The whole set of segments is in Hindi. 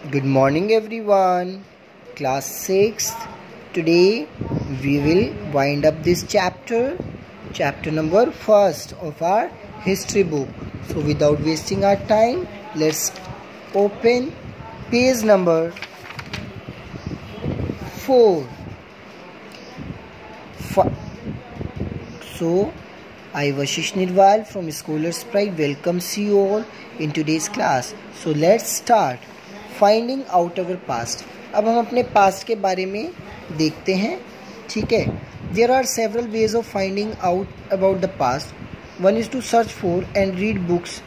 Good morning everyone. Class 6th. Today we will wind up this chapter number 1st of our history book. So without wasting our time, let's open page number 4. So I Vashish Nirwal from Scholars Pride welcomes you all in today's class. So let's start finding out our past. अब हम अपने पास्ट के बारे में देखते हैं, ठीक है। There are several ways of finding out about the past. One is to search for and read books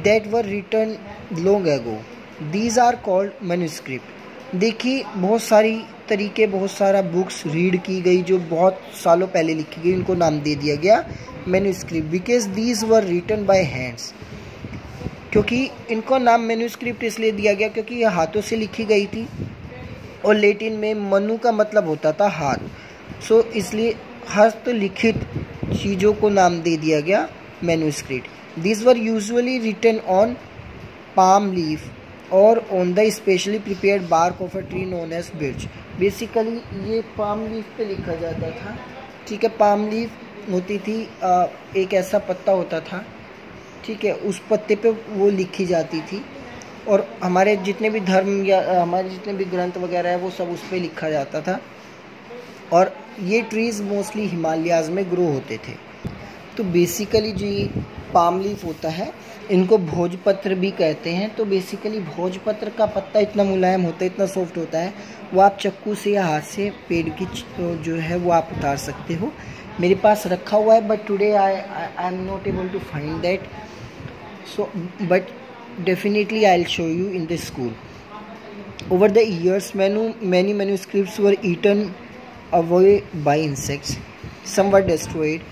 that were written long ago. These are called manuscript. देखिए बहुत सारी तरीके, बहुत सारा बुक्स रीड की गई जो बहुत सालों पहले लिखी गई, उनको नाम दे दिया गया manuscript because these were written by hands. क्योंकि इनको नाम मैन्युस्क्रिप्ट इसलिए दिया गया क्योंकि ये हाथों से लिखी गई थी और लैटिन में मनु का मतलब होता था हाथ। सो इसलिए हस्तलिखित चीज़ों को नाम दे दिया गया manuscript. This were usually written on palm leaf और on the specially prepared bark of a tree known as birch. Basically ये पाम लीफ पे लिखा जाता था, ठीक है। पाम लीफ होती थी, एक ऐसा पत्ता होता था, ठीक है, उस पत्ते पे वो लिखी जाती थी और हमारे जितने भी धर्म या हमारे जितने भी ग्रंथ वगैरह है वो सब उस पे लिखा जाता था। और ये ट्रीज़ मोस्टली हिमालयाज़ में ग्रो होते थे। तो बेसिकली जो ये पाम लीफ होता है इनको भोजपत्र भी कहते हैं। तो बेसिकली भोजपत्र का पत्ता इतना मुलायम होता है, इतना सॉफ्ट होता है, वो आप चक्कू से या हाथ से पेड़ की जो है वो आप उतार सकते हो। मेरे पास रखा हुआ है but today I am not able to find that, so but definitely I'll show you in the school. Over the years many manuscripts were eaten away by insects, some were destroyed,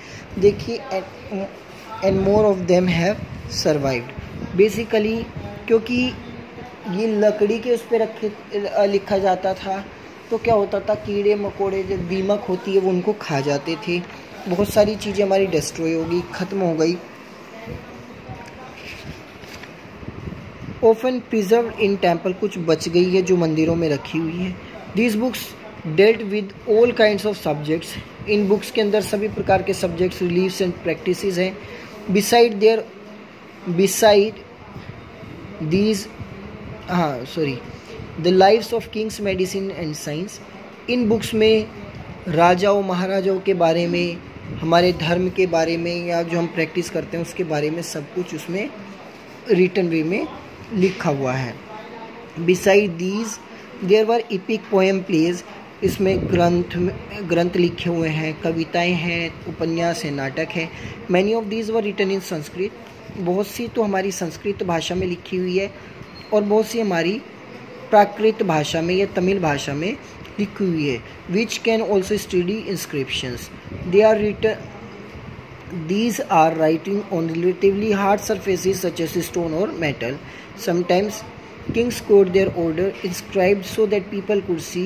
देखिए, and more of them have survived. Basically क्योंकि ये लकड़ी के उस पर लिखा जाता था तो क्या होता था, कीड़े मकोड़े जो दीमक होती है वो उनको खा जाते थे। बहुत सारी चीज़ें हमारी डिस्ट्रॉय हो गई, ख़त्म हो गई। ऑफन प्रिजर्व इन टेम्पल, कुछ बच गई है जो मंदिरों में रखी हुई है। These books dealt with all kinds of subjects. In books के अंदर सभी प्रकार के सब्जेक्ट्स, रिलीफ्स एंड प्रैक्टिसेस हैं। Beside these the lives of Kings, medicine and science. In books में राजाओं महाराजाओं के बारे में, हमारे धर्म के बारे में या जो हम प्रैक्टिस करते हैं उसके बारे में सब कुछ उसमें रिटन वे में लिखा हुआ है। Beside these there were epic poem plays. इसमें ग्रंथ लिखे हुए हैं, कविताएं हैं, उपन्यास है, नाटक है। Many of these were written in Sanskrit. बहुत सी तो हमारी संस्कृत भाषा में लिखी हुई है और बहुत सी हमारी प्राकृत भाषा में या तमिल भाषा में लिखी हुई है। Which can also study inscriptions. They are written These are writing on relatively hard surfaces such as stone or metal. Sometimes kings quote their order inscribed so that people could see,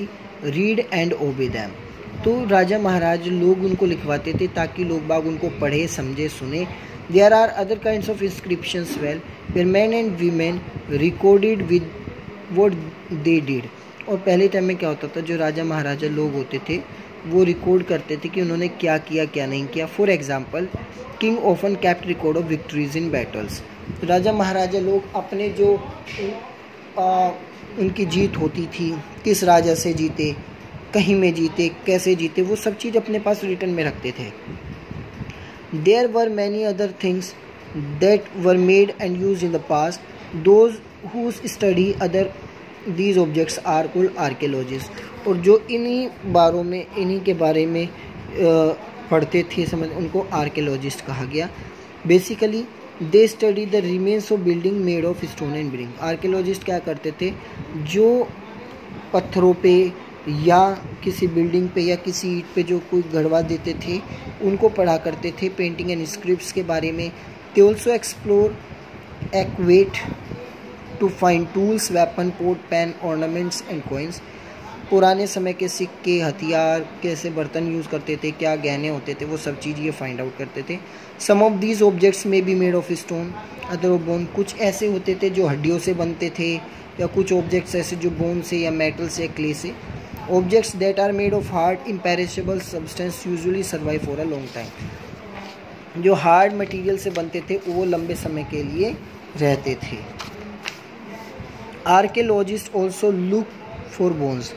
read and obey them. तो राजा महाराज लोग उनको लिखवाते थे ताकि लोग बाग उनको पढ़े, समझे, सुने। There are other kinds of inscriptions well, where men and women recorded with what they did. और पहले टाइम में क्या होता था, जो राजा महाराजा लोग होते थे वो रिकॉर्ड करते थे कि उन्होंने क्या किया क्या नहीं किया। For example, king often kept record of victories in battles. राजा महाराजा लोग अपने जो उनकी जीत होती थी, किस राजा से जीते, कहीं में जीते, कैसे जीते, वो सब चीज़ अपने पास रिटर्न में रखते थे। There were many other things that were made and use in the past. Those who study other these objects are called archaeologist. और जो इन्हीं के बारे में पढ़ते थे, समझ, उनको आर्कियोलॉजिस्ट कहा गया। Basically they study the remains of building made of stone and brick. Archaeologist क्या करते थे, जो पत्थरों पे या किसी बिल्डिंग पे या किसी ईंट पे जो कोई गड़वा देते थे उनको पढ़ा करते थे, पेंटिंग एंड स्क्रिप्ट्स के बारे में। दे ऑल्सो एक्सप्लोर एक्वेट to find tools, weapon, pot, pen, ornaments and coins. पुराने समय के सिक्के, हथियार, कैसे बर्तन यूज़ करते थे, क्या गहने होते थे, वो सब चीज़ ये फाइंड आउट करते थे। सम ऑफ दीज ऑब्जेक्ट्स में be made of stone other of bone, कुछ ऐसे होते थे जो हड्डियों से बनते थे, या कुछ ऑब्जेक्ट्स ऐसे जो बोन से या मेटल से, क्ले से। Objects that are made of hard imperishable substance usually survive for a long time, जो हार्ड मटेरियल से बनते थे वो लंबे समय के लिए रहते थे। Archaeologist also look for bones,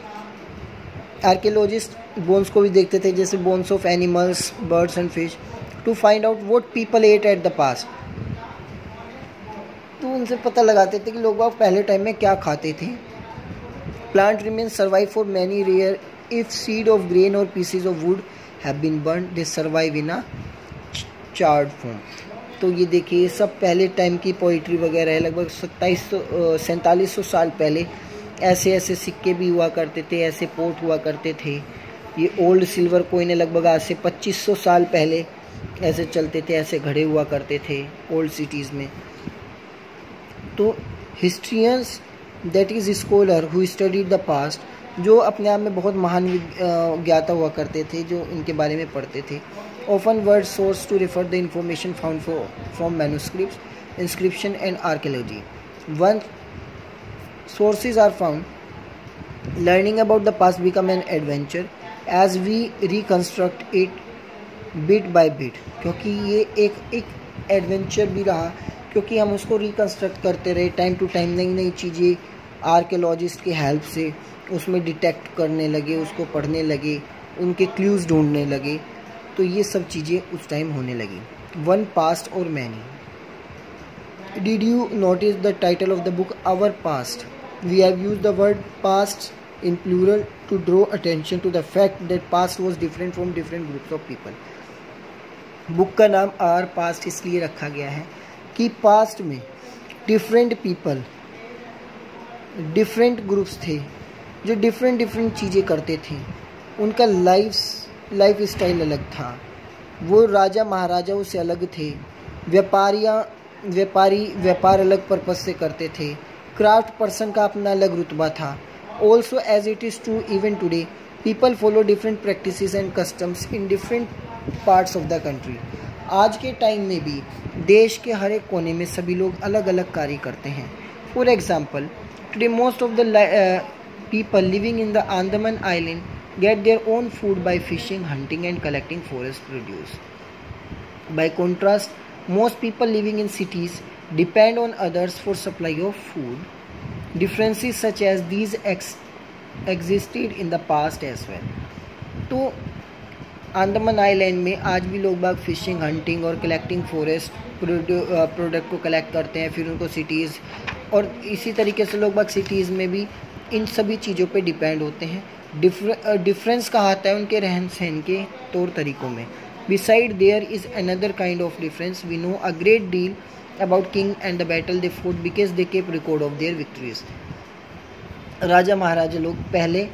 archaeologist bones को भी देखते थे, जैसे bones of animals, birds and fish, to find out what people ate at the past. तो उनसे पता लगाते थे कि लोग पहले टाइम में क्या खाते थे। Plant remains survive for many years, if seed of grain और pieces of wood have been burn they survive in a charred form. तो ये देखिए सब पहले टाइम की पोइट्री वगैरह है। लगभग 4700 साल पहले ऐसे ऐसे सिक्के भी हुआ करते थे, ऐसे पोट हुआ करते थे। ये ओल्ड सिल्वर कोइन है, लगभग आज से 2500 साल पहले ऐसे चलते थे, ऐसे घड़े हुआ करते थे ओल्ड सिटीज़ में। तो historians that is scholar who studied the past, जो अपने आप में बहुत महान ज्ञाता हुआ करते थे, जो इनके बारे में पढ़ते थे। Often word source to refer the information found from manuscripts, inscription and archaeology. One sources are found, learning about the past become an adventure as we reconstruct it bit by bit, क्योंकि ये एक एडवेंचर भी रहा, क्योंकि हम उसको रिकन्स्ट्रक्ट करते रहे टाइम टू टाइम, नई नई चीज़ें आर्कियोलॉजिस्ट की हेल्प से उसमें डिटेक्ट करने लगे, उसको पढ़ने लगे, उनके क्लूज़ ढूंढने लगे। तो ये सब चीज़ें उस टाइम होने लगी। वन पास्ट और many. Did you notice the title of the book, Our Past? We have used the word past in plural to draw attention to the fact that past was different from different groups of people. Book का नाम Our Past इसलिए रखा गया है कि पास्ट में डिफरेंट पीपल, डिफरेंट ग्रुप्स थे जो डिफरेंट चीज़ें करते थे। उनका लाइफ स्टाइल अलग था, वो राजा महाराजाओं से अलग थे। व्यापार अलग पर्पज से करते थे। क्राफ्ट पर्सन का अपना अलग रुतबा था। Also as it is true even today, people follow different practices and customs in different parts of the country. आज के टाइम में भी देश के हर एक कोने में सभी लोग अलग अलग कार्य करते हैं। For example, today most of the people living in the Andaman island get their own food by fishing, hunting and collecting forest produce. By contrast, most people living in cities depend on others for supply of food. Differences such as these existed in the past as well. तो अंडमान आइलैंड में आज भी लोग बाग फिशिंग, हंटिंग और कलेक्टिंग फॉरेस्ट प्रोडक्ट को कलेक्ट करते हैं, फिर उनको सिटीज़, और इसी तरीके से लोग बाग सिटीज़ में भी इन सभी चीज़ों पे डिपेंड होते हैं। डिफरेंस कहाँ आता है उनके रहन सहन के तौर तरीक़ों में। Beside, there is another kind of difference. We know a great deal about king and the battle they fought because they kept record of their victories. राजा महाराजा लोग पहले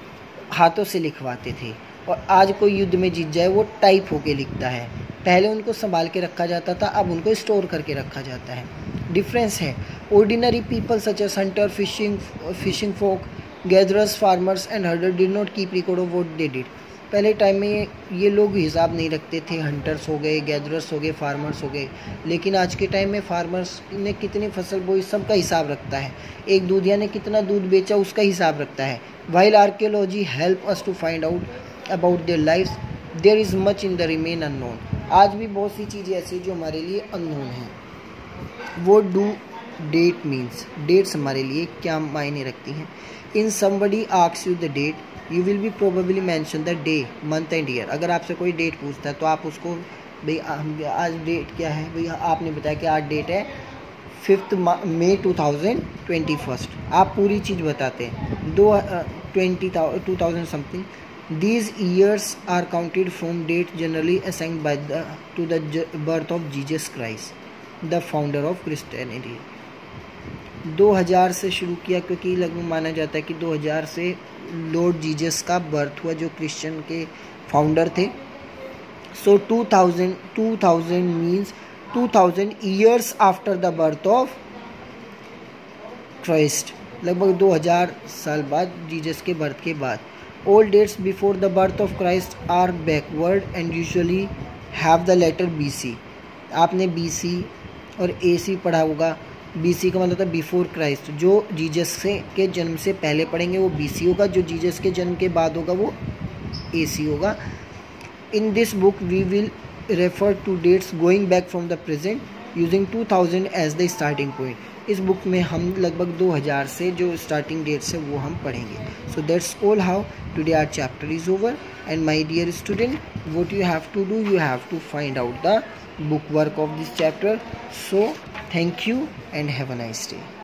हाथों से लिखवाते थे, और आज कोई युद्ध में जीत जाए वो टाइप होके लिखता है। पहले उनको संभाल के रखा जाता था, अब उनको स्टोर करके रखा जाता है। डिफरेंस है, ordinary people such as hunter, fishing folk, gatherers, farmers and herder did not keep record of what they did. पहले टाइम में ये लोग हिसाब नहीं रखते थे, हंटर्स हो गए, गैदरर्स हो गए, फार्मर्स हो गए। लेकिन आज के टाइम में फार्मर्स ने कितनी फसल बोई सबका हिसाब रखता है, एक दूधिया ने कितना दूध बेचा उसका हिसाब रखता है। While archaeology help us to find out about their lifes, there is much in the remain unknown. आज भी बहुत सी चीज़ें ऐसी जो हमारे लिए अननोन हैं। वो डू डेट मीन्स, डेट्स हमारे लिए क्या मायने रखती हैं। In somebody asks you the date, you will be probably mention the day, month and year. अगर आपसे कोई डेट पूछता है तो आप उसको, भाई आज डेट क्या है, भाई आपने बताया कि आज डेट है 5 मई 2021, आप पूरी चीज़ बताते हैं 2000 something. These years are counted from date generally assigned by to the birth of Jesus Christ, the founder of Christianity. 2000 से शुरू किया क्योंकि लगभग माना जाता है कि 2000 से लॉर्ड जीसस का बर्थ हुआ, जो क्रिश्चियन के फाउंडर थे। सो 2000 means 2000 years after the birth of Christ, लगभग 2000 साल बाद जीसस के बर्थ के बाद। All dates before the birth of Christ are backward and usually have the letter BC. आपने BC और AC पढ़ा होगा. BC का मतलब था बिफोर क्राइस्ट. जो जीसस के जन्म से पहले पढ़ेंगे वो BC होगा, जो जीसस के जन्म के बाद होगा वो AC होगा. In this book we will refer to dates going back from the present using 2000 as the starting point. इस बुक में हम लगभग 2000 से जो स्टार्टिंग डेट्स है वो हम पढ़ेंगे. So that's all how today our chapter is over. And my dear student, what you have to do, you have to find out the book work of this chapter. So thank you and have a nice day.